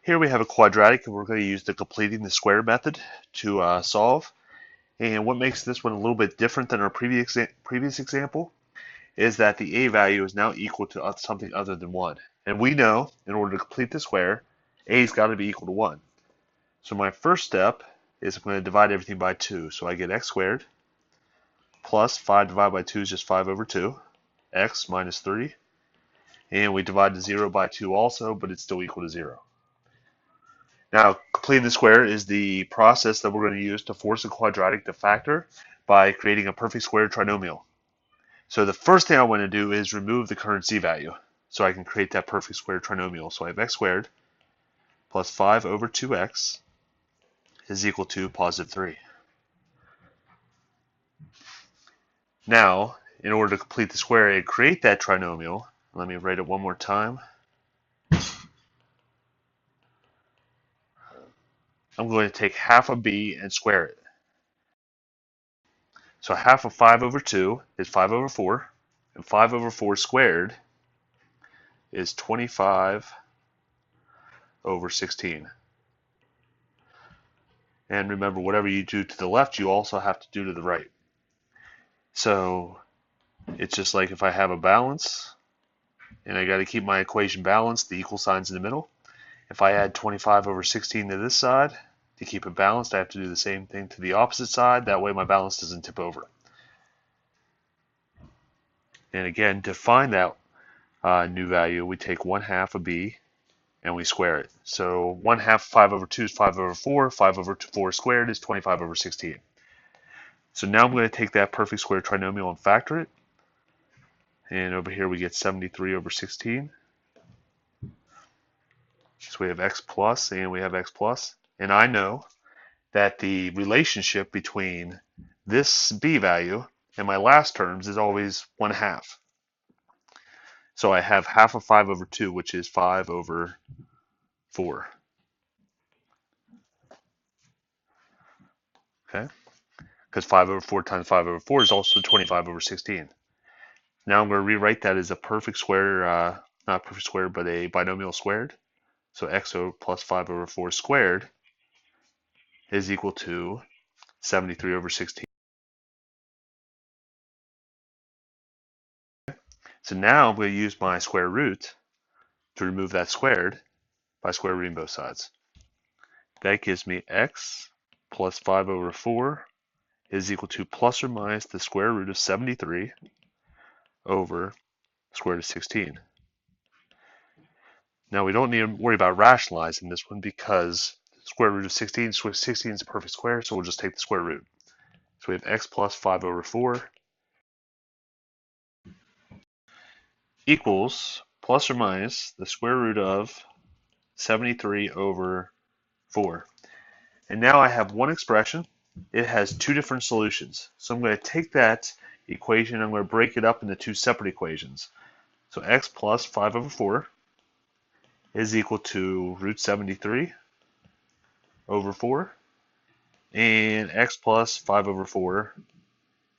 Here we have a quadratic, and we're going to use the completing the square method to solve. And what makes this one a little bit different than our previous example is that the a value is now equal to something other than 1. And we know, in order to complete the square, a's got to be equal to 1. So my first step is I'm going to divide everything by 2. So I get x squared plus 5 divided by 2 is just 5 over 2, x minus 3. And we divide the 0 by 2 also, but it's still equal to 0. Now, completing the square is the process that we're going to use to force a quadratic to factor by creating a perfect square trinomial. So the first thing I want to do is remove the current c value so I can create that perfect square trinomial. So I have x squared plus 5 over 2x is equal to positive 3. Now, in order to complete the square and create that trinomial, let me write it one more time. I'm going to take half of b and square it. So half of 5 over 2 is 5 over 4, and 5 over 4 squared is 25 over 16. And remember, whatever you do to the left, you also have to do to the right. So it's just like if I have a balance, and I got to keep my equation balanced, the equal sign's in the middle. If I add 25 over 16 to this side, to keep it balanced, I have to do the same thing to the opposite side. That way my balance doesn't tip over. And again, to find that new value, we take 1/2 of b and we square it. So 1/2 5 over 2 is 5 over 4. 5 over 4 squared is 25 over 16. So now I'm going to take that perfect square trinomial and factor it. And over here we get 73 over 16. So we have x plus and we have x plus. And I know that the relationship between this b value and my last terms is always 1/2. So I have half of 5 over 2, which is 5 over 4. Okay? Because 5 over 4 times 5 over 4 is also 25 over 16. Now I'm going to rewrite that as a perfect square, not perfect square, but a binomial squared. So x plus 5 over 4 squared is equal to 73 over 16. So now I'm going to use my square root to remove that squared by square rooting both sides. That gives me x plus 5 over 4 is equal to plus or minus the square root of 73 over square root of 16. Now we don't need to worry about rationalizing this one because square root of 16 is a perfect square, so we'll just take the square root. So we have x plus 5 over 4 equals plus or minus the square root of 73 over 4. And now I have one expression. It has two different solutions. So I'm going to take that equation and I'm going to break it up into two separate equations. So x plus 5 over 4 is equal to root 73 over 4. And x plus 5 over 4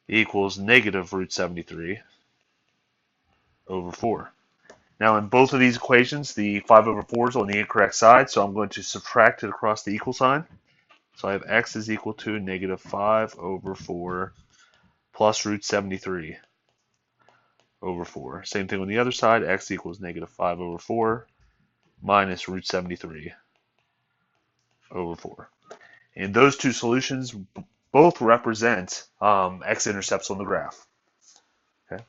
equals negative root 73 over 4. Now in both of these equations, the 5 over 4 is on the incorrect side, so I'm going to subtract it across the equal sign. So I have x is equal to negative 5 over 4 plus root 73 over 4. Same thing on the other side, x equals negative 5 over 4 minus root 73 over 4. And those two solutions both represent x-intercepts on the graph. Okay.